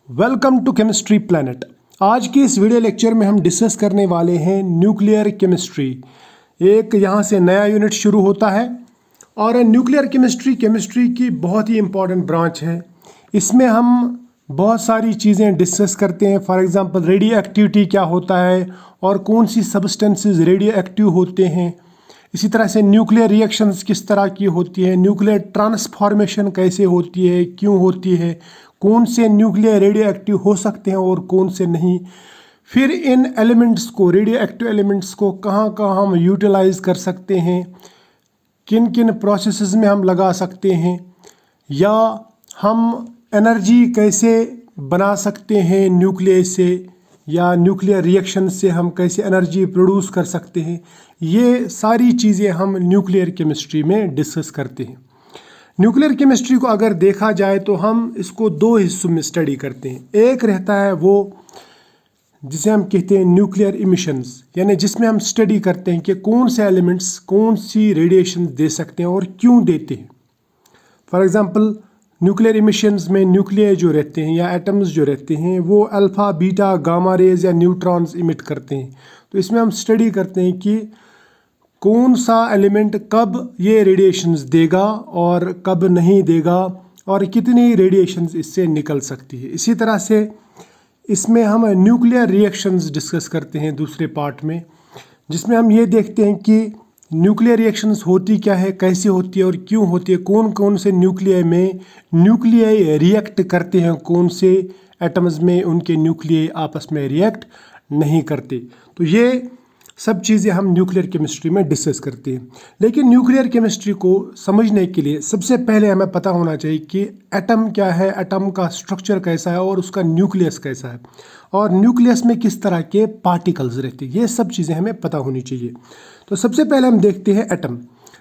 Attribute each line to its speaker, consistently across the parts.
Speaker 1: Welcome to chemistry planet. आज की इस वीडियो लेक्चर में हम डिस्कस करने वाले हैं न्यूक्लियर केमिस्ट्री। एक यहाँ से नया यूनिट शुरू होता है और न्यूक्लियर केमिस्ट्री की बहुत ही इम्पॉर्टेंट ब्रांच है। इसमें हम बहुत सारी चीज़ें डिस्कस करते हैं। फॉर एग्जांपल रेडियो एक्टिविटी क्या होता है और कौन सी सब्सटेंसेस रेडियो एक्टिव होते हैं। इसी तरह से न्यूक्लियर रिएक्शंस किस तरह की होती है, न्यूक्लियर ट्रांसफॉर्मेशन कैसे होती है, क्यों होती है, कौन से न्यूक्लियर रेडियो एक्टिव हो सकते हैं और कौन से नहीं। फिर इन एलिमेंट्स को, रेडियो एक्टिव एलिमेंट्स को कहाँ कहाँ हम यूटिलाइज कर सकते हैं, किन किन प्रोसेसेस में हम लगा सकते हैं, या हम एनर्जी कैसे बना सकते हैं न्यूक्लियस से, या न्यूक्लियर रिएक्शन से हम कैसे एनर्जी प्रोड्यूस कर सकते हैं। ये सारी चीज़ें हम न्यूक्लियर केमिस्ट्री में डिस्कस करते हैं। न्यूक्लियर केमिस्ट्री को अगर देखा जाए तो हम इसको दो हिस्सों में स्टडी करते हैं। एक रहता है वो जिसे हम कहते हैं न्यूक्लियर इमिशंस, यानी जिसमें हम स्टडी करते हैं कि कौन से एलिमेंट्स कौन सी रेडिएशन दे सकते हैं और क्यों देते हैं। फॉर एग्जांपल न्यूक्लियर इमिशंस में न्यूक्लियर जो रहते हैं या एटम्स जो रहते हैं वो अल्फ़ा, बीटा, गामा रेज या न्यूट्रॉन्स इमिट करते हैं। तो इसमें हम स्टडी करते हैं कि कौन सा एलिमेंट कब ये रेडिएशंस देगा और कब नहीं देगा और कितनी रेडिएशंस इससे निकल सकती है। इसी तरह से इसमें हम न्यूक्लियर रिएक्शंस डिस्कस करते हैं दूसरे पार्ट में, जिसमें हम ये देखते हैं कि न्यूक्लियर रिएक्शंस होती क्या है, कैसे होती है और क्यों होती है, कौन कौन से न्यूक्लियर में न्यूक्लियर रिएक्ट करते हैं, कौन से एटम्स में उनके न्यूक्लियर आपस में रिएक्ट नहीं करते। तो ये सब चीज़ें हम न्यूक्लियर केमिस्ट्री में डिस्कस करते हैं। लेकिन न्यूक्लियर केमिस्ट्री को समझने के लिए सबसे पहले हमें पता होना चाहिए कि एटम क्या है, एटम का स्ट्रक्चर कैसा है और उसका न्यूक्लियस कैसा है, और न्यूक्लियस में किस तरह के पार्टिकल्स रहते हैं। ये सब चीज़ें हमें पता होनी चाहिए। तो सबसे पहले हम देखते हैं एटम।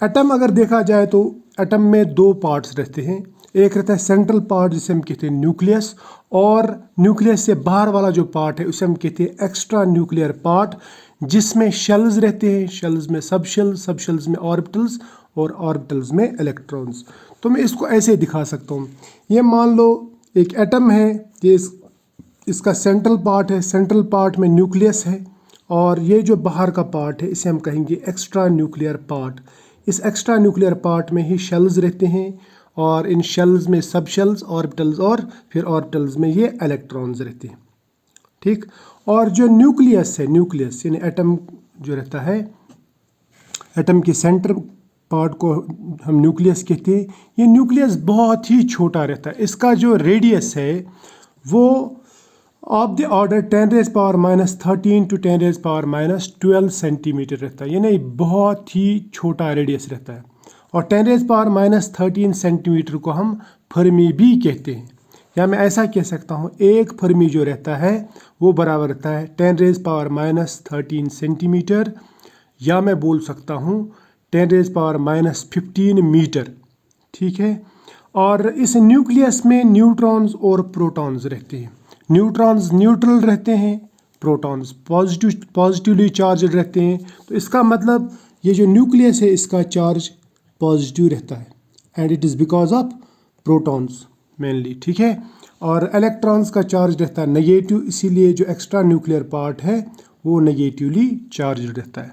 Speaker 1: एटम अगर देखा जाए तो एटम में दो पार्ट्स रहते हैं। एक रहता है सेंट्रल पार्ट जिसे हम कहते हैं न्यूक्लियस, और न्यूक्लियस से बाहर वाला जो पार्ट है उसे हम कहते हैं एक्स्ट्रा न्यूक्लियर पार्ट, जिसमें शेल्स रहते हैं। शेल्स में सब शेल्स में ऑर्बिटल्स और ऑर्बिटल्स में इलेक्ट्रॉन्स। तो मैं इसको ऐसे दिखा सकता हूँ। ये मान लो एक एटम है, ये इसका सेंट्रल पार्ट है, सेंट्रल पार्ट में न्यूक्लियस है, और ये जो बाहर का पार्ट है इसे हम कहेंगे एक्स्ट्रा न्यूक्लियर पार्ट। इस एक्स्ट्रा न्यूक्लियर पार्ट में ही शेल्स रहते हैं, और इन शेल्स में सब शेल्स, ऑर्बिटल्स, और फिर ऑर्बिटल्स में ये इलेक्ट्रॉन्स रहते हैं। ठीक। और जो न्यूक्लियस है, न्यूक्लियस यानी एटम जो रहता है, एटम के सेंटर पार्ट को हम न्यूक्लियस कहते हैं। ये न्यूक्लियस बहुत ही छोटा रहता है। इसका जो रेडियस है वो of the order 10⁻³ to 10⁻12 centimetre रहता है, यानी बहुत ही छोटा रेडियस रहता है। और 10⁻13 सेंटीमीटर को हम फर्मी भी कहते हैं। या मैं ऐसा कह सकता हूँ, एक फर्मी जो रहता है वो बराबर रहता है 10⁻13 सेंटीमीटर, या मैं बोल सकता हूँ 10⁻15 मीटर। ठीक है। और इस न्यूक्लियस में न्यूट्रॉन्स और प्रोटॉन्स रहते हैं। न्यूट्रॉन्स न्यूट्रल रहते हैं, प्रोटॉन्स पॉजिटिवली चार्ज रहते हैं। तो इसका मतलब ये जो न्यूक्लियस है इसका चार्ज पॉजिटिव रहता है, and it is because of protons mainly. ठीक है। और इलेक्ट्रॉन्स का चार्ज रहता है नेगेटिव, इसीलिए जो एक्स्ट्रा न्यूक्लियर पार्ट है वो नेगेटिवली चार्ज रहता है।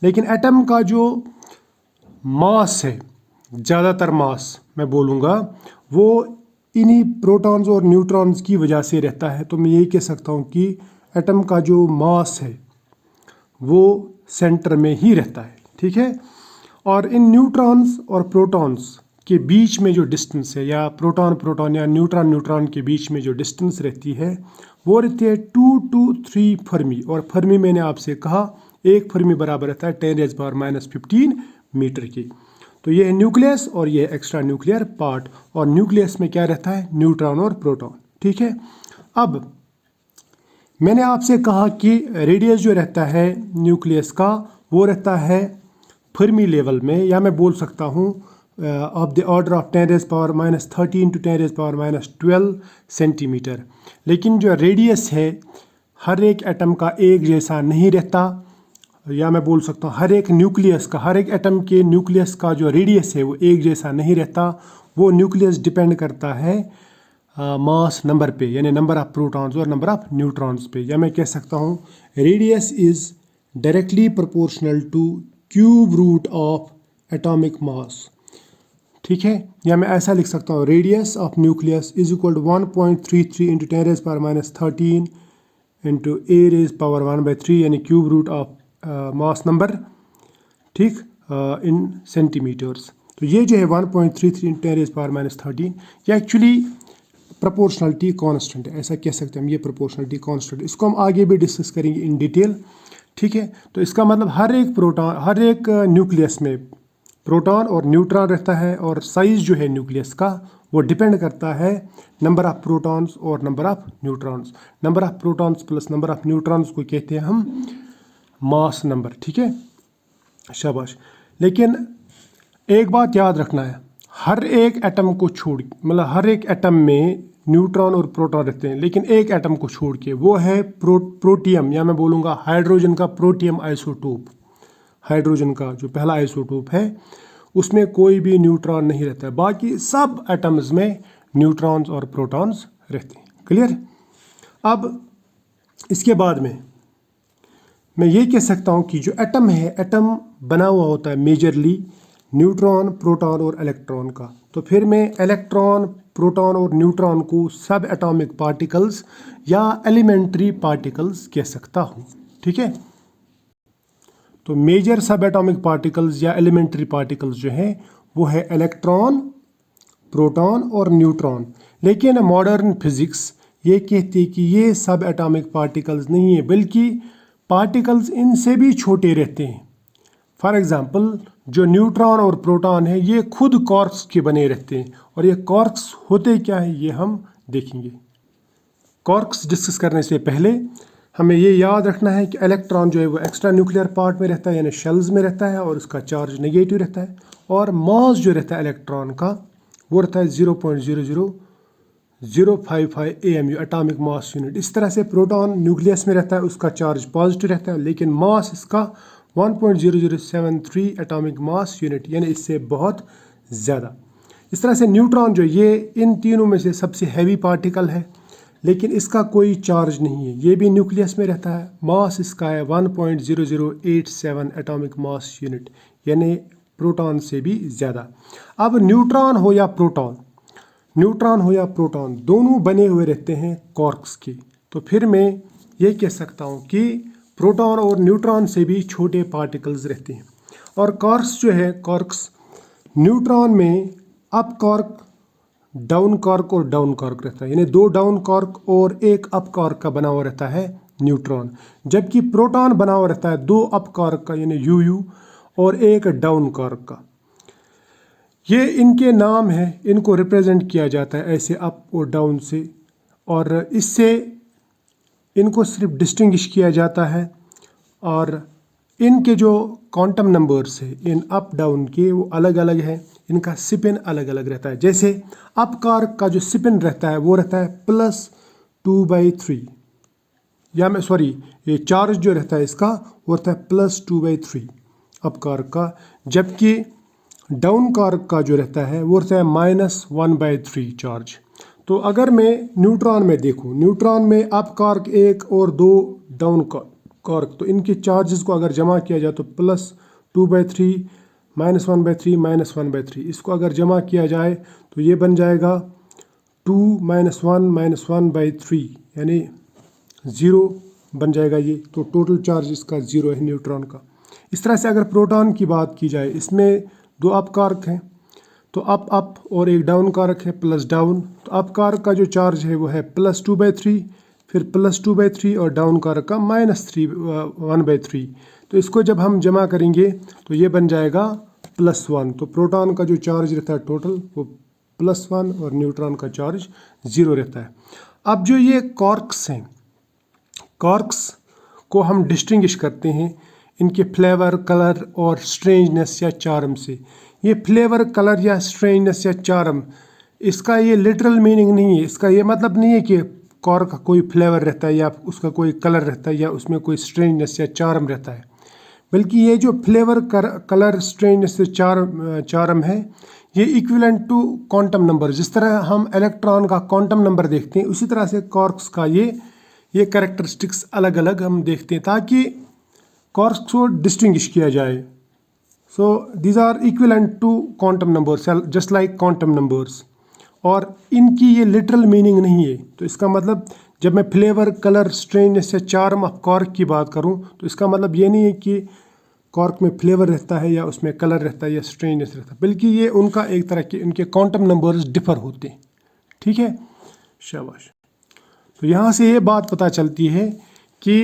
Speaker 1: लेकिन एटम का जो मास है, ज़्यादातर मास मैं बोलूँगा, वो इन्हीं प्रोटॉन्स और न्यूट्रॉन्स की वजह से रहता है। तो मैं यही कह सकता हूँ कि एटम का जो मास है वो सेंटर में ही रहता है। ठीक है। और इन न्यूट्रॉन्स और प्रोटॉन्स के बीच में जो डिस्टेंस है, या प्रोटॉन या न्यूट्रॉन के बीच में जो डिस्टेंस रहती है वो रहती है 2 to 3 फर्मी। और फर्मी मैंने आपसे कहा एक फर्मी बराबर रहता है 10⁻15 मीटर की। तो ये है न्यूक्लियस और ये है एक्स्ट्रा न्यूक्लियर पार्ट। और न्यूक्लियस में क्या रहता है, न्यूट्रॉन और प्रोटॉन। ठीक है। अब मैंने आपसे कहा कि रेडियस जो रहता है न्यूक्लियस का वो रहता है फर्मी लेवल में, या मैं बोल सकता हूँ of the order of 10⁻13 to 10⁻12 centimetre. लेकिन जो रेडियस है हर एक एटम का एक जैसा नहीं रहता, या मैं बोल सकता हूँ हर एक न्यूक्लियस का, हर एक एटम के न्यूक्लियस का जो रेडियस है वो एक जैसा नहीं रहता। वो न्यूक्लियस डिपेंड करता है मास नंबर पे, यानी नंबर ऑफ प्रोटॉन्स और नंबर ऑफ न्यूट्रॉन्स पे। या मैं कह सकता हूँ radius is directly proportional to cube root of atomic mass. ठीक है, या मैं ऐसा लिख सकता हूँ radius of nucleus is equal to 1.33 into 10⁻³ into a⁻⁻³ यानी cube root of mass number, ठीक, इन सेंटीमीटर्स। तो ये जो है 1.33 इंटू 10⁻⁻13 ये एक्चुअली प्रोपोर्शनलिटी कांस्टेंट है, ऐसा कह सकते हैं हम, ये प्रोपोर्शनलिटी कांस्टेंट। इसको हम आगे भी डिस्कस करेंगे इन डिटेल। ठीक है, तो इसका मतलब हर एक न्यूक्लियस में प्रोटॉन और न्यूट्रॉन रहता है, और साइज जो है न्यूक्लियस का वो डिपेंड करता है नंबर ऑफ प्रोटॉन्स और number of neutrons. Number of protons plus number of neutrons को कहते हैं हम मास नंबर। ठीक है, शाबाश। लेकिन एक बात याद रखना है, हर एक एटम को छोड़, मतलब हर एक एटम में न्यूट्रॉन और प्रोटॉन रहते हैं, लेकिन एक एटम को छोड़ के, वो है प्रोटियम, या मैं बोलूँगा हाइड्रोजन का प्रोटियम आइसोटोप। हाइड्रोजन का जो पहला आइसोटोप है उसमें कोई भी न्यूट्रॉन नहीं रहता है, बाकी सब एटम्स में न्यूट्रॉन्स और प्रोटॉन्स रहते हैं। क्लियर? अब इसके बाद में मैं ये कह सकता हूँ कि जो एटम है, एटम बना हुआ होता है मेजरली न्यूट्रॉन, प्रोटॉन और इलेक्ट्रॉन का। तो फिर मैं इलेक्ट्रॉन, प्रोटॉन और न्यूट्रॉन को सब एटॉमिक पार्टिकल्स या एलिमेंट्री पार्टिकल्स कह सकता हूँ। ठीक है, तो मेजर सब एटॉमिक पार्टिकल्स या एलिमेंट्री पार्टिकल्स जो हैं वो है इलेक्ट्रॉन, प्रोटॉन और न्यूट्रॉन। लेकिन मॉडर्न फिजिक्स ये कहती है कि ये सब एटॉमिक पार्टिकल्स नहीं है, बल्कि पार्टिकल्स इनसे भी छोटे रहते हैं। फॉर एग्जांपल जो न्यूट्रॉन और प्रोटॉन है ये खुद क्वार्क्स के बने रहते हैं, और ये क्वार्क्स होते क्या है ये हम देखेंगे। क्वार्क्स डिस्कस करने से पहले हमें ये याद रखना है कि इलेक्ट्रॉन जो है वो एक्स्ट्रा न्यूक्लियर पार्ट में रहता है, यानी शेल्स में रहता है, और उसका चार्ज नेगेटिव रहता है, और मास जो रहता है इलेक्ट्रॉन का वो रहता है 0.00055 AMU एटॉमिक मास यूनिट। इस तरह से प्रोटॉन न्यूक्लियस में रहता है, उसका चार्ज पॉजिटिव रहता है, लेकिन मास इसका 1.0073 एटॉमिक मास यूनिट, यानी इससे बहुत ज़्यादा। इस तरह से न्यूट्रॉन जो ये इन तीनों में से सबसे हैवी पार्टिकल है, लेकिन इसका कोई चार्ज नहीं है, ये भी न्यूक्लियस में रहता है। मास इसका है 1.0087 एटॉमिक मास यूनिट, यानी प्रोटॉन से भी ज़्यादा। अब न्यूट्रॉन हो या प्रोटॉन, दोनों बने हुए रहते हैं क्वार्क्स के। तो फिर मैं ये कह सकता हूँ कि प्रोटॉन और न्यूट्रॉन से भी छोटे पार्टिकल्स रहते हैं। और क्वार्क्स जो है, क्वार्क्स न्यूट्रॉन में अप क्वार्क, डाउन क्वार्क और डाउन क्वार्क रहता है, यानी 2 डाउन क्वार्क और 1 अप क्वार्क का बना हुआ रहता है न्यूट्रॉन। जबकि प्रोटॉन बना हुआ रहता है 2 अप क्वार्क का, यानी UU, और 1 डाउन क्वार्क का। ये इनके नाम है, इनको रिप्रेजेंट किया जाता है ऐसे अप और डाउन से, और इससे इनको सिर्फ डिस्टिंग्विश किया जाता है। और इनके जो क्वांटम नंबर्स है इन अप डाउन के वो अलग अलग है, इनका स्पिन अलग अलग रहता है। जैसे अप क्वार्क का जो स्पिन रहता है वो रहता है +2/3, या मैं सॉरी, ये चार्ज जो रहता है इसका वो रहता है +2/3 अप क्वार्क का। जबकि डाउन क्वार्क का जो रहता है वो रहता है -1/3 चार्ज। तो अगर मैं न्यूट्रॉन में देखूं, न्यूट्रॉन में अप क्वार्क 1 और 2 डाउन क्वार्क, तो इनके चार्जेस को अगर जमा किया जाए तो +2/3 -1/3 -1/3, इसको अगर जमा किया जाए तो ये बन जाएगा 2 -1 -1/3, यानी 0 बन जाएगा ये। तो टोटल चार्ज इसका 0 है न्यूट्रॉन का। इस तरह से अगर प्रोटॉन की बात की जाए, इसमें 2 अप क्वार्क हैं, तो अप और 1 डाउन क्वार्क है प्लस डाउन। तो अप क्वार्क का जो चार्ज है वो है +2/3, फिर +2/3, और डाउन क्वार्क का -1/3। तो इसको जब हम जमा करेंगे तो ये बन जाएगा +1। तो प्रोटॉन का जो चार्ज रहता है टोटल वो +1, और न्यूट्रॉन का चार्ज 0 रहता है। अब जो ये क्वार्क्स हैं, क्वार्क्स को हम डिस्टिंग्विश करते हैं इनके फ्लेवर, कलर और स्ट्रेंजनेस या चार्म से। ये फ्लेवर, कलर या स्ट्रेंजनेस या चार्म, इसका ये लिटरल मीनिंग नहीं है, इसका ये मतलब नहीं है कि क्वार्क का कोई फ्लेवर रहता है या उसका कोई कलर रहता है या उसमें कोई स्ट्रेंजनेस या चार्म रहता है, बल्कि ये जो फ्लेवर, कलर, स्ट्रेंजनेस या चार्म है, ये इक्विवेलेंट टू क्वांटम नंबर, जिस तरह हम इलेक्ट्रॉन का क्वांटम नंबर देखते हैं उसी तरह से क्वार्क्स का ये कैरेक्टरिस्टिक्स अलग अलग हम देखते हैं ताकि क्वार्क्स को डिस्टिंग्विश किया जाए। So these are equivalent to quantum numbers just like quantum numbers, और इनकी ये लिटरल मीनिंग नहीं है। तो इसका मतलब जब मैं फ्लेवर, कलर, स्ट्रेंजनेस या चार्म ऑफ क्वार्क की बात करूं तो इसका मतलब ये नहीं है कि क्वार्क में फ्लेवर रहता है या उसमें कलर रहता है या स्ट्रेंजनेस रहता है, बल्कि ये उनका एक तरह के उनके क्वांटम नंबर्स डिफर होते हैं। ठीक है, शाबाश। तो यहाँ से ये बात पता चलती है कि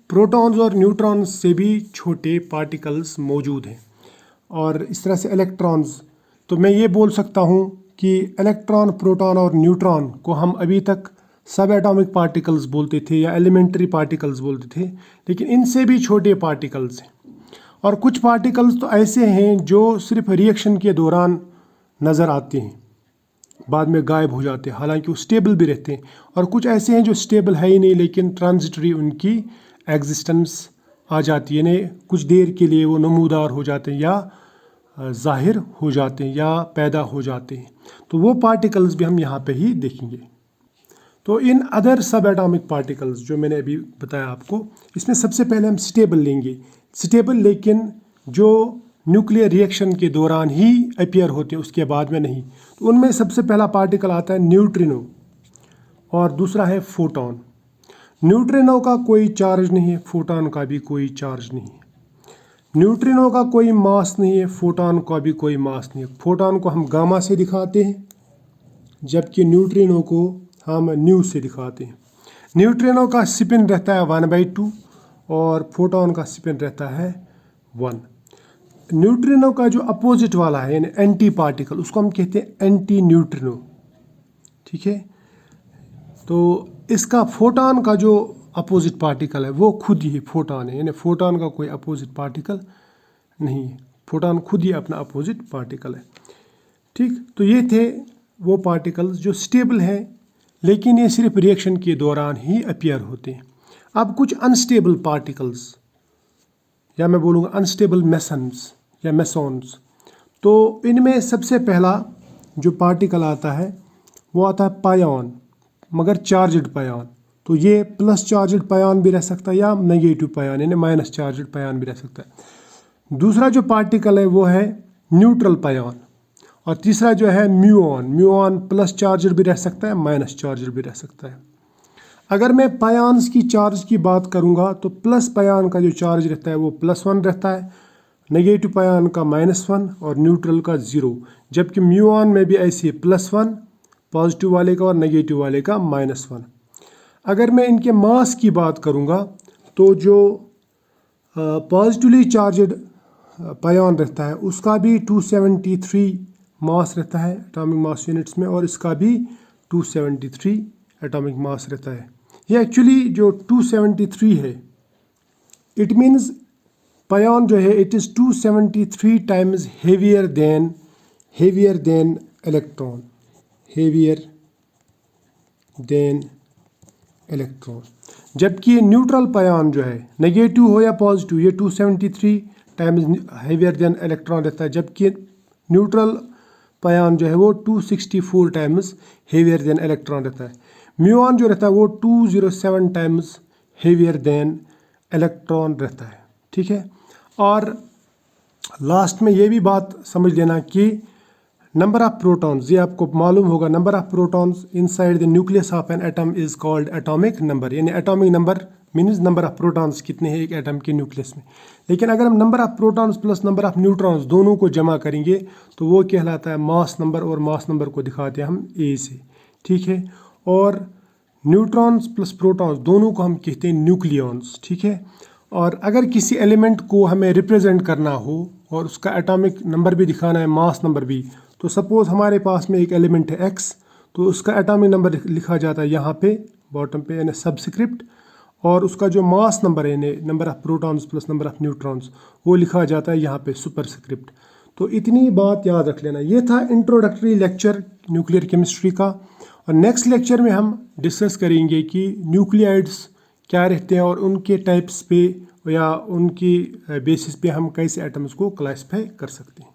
Speaker 1: प्रोटॉन्स और न्यूट्रॉन्स से भी छोटे पार्टिकल्स मौजूद हैं, और इस तरह से इलेक्ट्रॉन्स। तो मैं ये बोल सकता हूँ कि इलेक्ट्रॉन, प्रोटॉन और न्यूट्रॉन को हम अभी तक सब एटॉमिक पार्टिकल्स बोलते थे या एलिमेंट्री पार्टिकल्स बोलते थे, लेकिन इनसे भी छोटे पार्टिकल्स हैं। और कुछ पार्टिकल्स तो ऐसे हैं जो सिर्फ रिएक्शन के दौरान नज़र आते हैं, बाद में गायब हो जाते हैं, हालांकि वो स्टेबल भी रहते हैं। और कुछ ऐसे हैं जो स्टेबल है ही नहीं, लेकिन ट्रांजिटरी उनकी एग्जिस्टेंस आ जाती है, यानी कुछ देर के लिए वो नमूदार हो जाते हैं या ज़ाहिर हो जाते हैं या पैदा हो जाते हैं। तो वो पार्टिकल्स भी हम यहाँ पे ही देखेंगे। तो इन अदर सब एटॉमिक पार्टिकल्स जो मैंने अभी बताया आपको, इसमें सबसे पहले हम स्टेबल लेंगे। स्टेबल लेकिन जो न्यूक्लियर रिएक्शन के दौरान ही अपीयर होते हैं, उसके बाद में नहीं। तो उनमें सबसे पहला पार्टिकल आता है न्यूट्रिनो, और दूसरा है फोटॉन। न्यूट्रिनो का कोई चार्ज नहीं है, फोटॉन का भी कोई चार्ज नहीं है। न्यूट्रिनो का कोई मास नहीं है, फोटॉन का भी कोई मास नहीं है। फोटॉन को हम गामा से दिखाते हैं, जबकि न्यूट्रिनो को हम न्यू से दिखाते हैं। न्यूट्रिनो का स्पिन रहता है 1/2 और फोटॉन का स्पिन रहता है 1। न्यूट्रिनो का जो अपोजिट वाला है यानी एंटी पार्टिकल, उसको हम कहते हैं एंटी न्यूट्रिनो। ठीक है, तो इसका फोटॉन का जो अपोजिट पार्टिकल है वो खुद ही फोटॉन है, यानी फोटॉन का कोई अपोजिट पार्टिकल नहीं है, फोटॉन खुद ही अपना अपोजिट पार्टिकल है। ठीक, तो ये थे वो पार्टिकल्स जो स्टेबल हैं, लेकिन ये सिर्फ रिएक्शन के दौरान ही अपीयर होते हैं। अब कुछ अनस्टेबल पार्टिकल्स, या मैं बोलूँगा अनस्टेबल मेसन्स या मेसॉन्स। तो इनमें सबसे पहला जो पार्टिकल आता है वो आता है पायॉन, मगर चार्जड पायॉन। तो ये प्लस चार्जड पायॉन भी रह सकता है या नेगेटिव पायॉन यानी माइनस चार्जड पायॉन भी रह सकता है। दूसरा जो पार्टिकल है वो है न्यूट्रल पायॉन, और तीसरा जो है म्यूऑन। म्यूऑन प्लस चार्जर भी रह सकता है, माइनस चार्जर भी रह सकता है। अगर मैं पायॉन्स की चार्ज की बात करूंगा तो प्लस पायॉन का जो चार्ज रहता है वो +1 रहता है, नेगेटिव पायॉन का -1 और न्यूट्रल का 0। जबकि म्यूऑन में भी ऐसे है, +1 पॉजिटिव वाले का और नेगेटिव वाले का -1। अगर मैं इनके मास की बात करूंगा तो जो पॉजिटिवली चार्जड पायॉन रहता है उसका भी 273 मास रहता है एटॉमिक मास यूनिट्स में, और इसका भी 273 एटॉमिक मास रहता है। ये एक्चुअली जो 273 है, इट मीन्स पायॉन जो है it is 273 times heavier than electron, heavier than electron. जबकि न्यूट्रल पायॉन जो है, नेगेटिव हो या पॉजिटिव, ये 273 टाइम्स हेवियर देन इलेक्ट्रॉन रहता है, जबकि न्यूट्रल पायॉन जो है वो 264 टाइम्स हेवियर देन इलेक्ट्रॉन रहता है। म्यूऑन जो रहता है वो 207 टाइम्स हेवियर देन इलेक्ट्रॉन रहता है। ठीक है, और लास्ट में ये भी बात समझ लेना कि नंबर ऑफ प्रोटॉन्स, ये आपको मालूम होगा, number of protons inside the nucleus of an atom is called atomic number. यानी atomic number means number of protons कितने हैं एक एटम के न्यूक्लियस में। लेकिन अगर हम number of protons plus number of neutrons दोनों को जमा करेंगे तो वो कहलाता है मास नंबर, और मास नंबर को दिखाते हैं हम ए से। ठीक है, और न्यूट्रॉन्स प्लस प्रोटॉन्स दोनों को हम कहते हैं न्यूक्लियॉन्स। ठीक है, और अगर किसी एलिमेंट को हमें रिप्रेजेंट करना हो और उसका एटॉमिक नंबर भी दिखाना है, मास नंबर भी, तो सपोज हमारे पास में एक एलिमेंट है x, तो उसका एटॉमिक नंबर लिखा जाता है यहाँ पे बॉटम पे यानी सबस्क्रिप्ट, और उसका जो मास नंबर है यानी number of protons plus number of neutrons वो लिखा जाता है यहाँ पे सुपरस्क्रिप्ट। तो इतनी बात याद रख लेना। ये था इंट्रोडक्टरी लेक्चर न्यूक्लियर केमिस्ट्री का, और नेक्स्ट लेक्चर में हम डिस्कस करेंगे कि न्यूक्लियाइड्स क्या रहते हैं और उनके टाइप्स पे या उनकी बेसिस पे हम कैसे एटम्स को क्लासिफाई कर सकते हैं।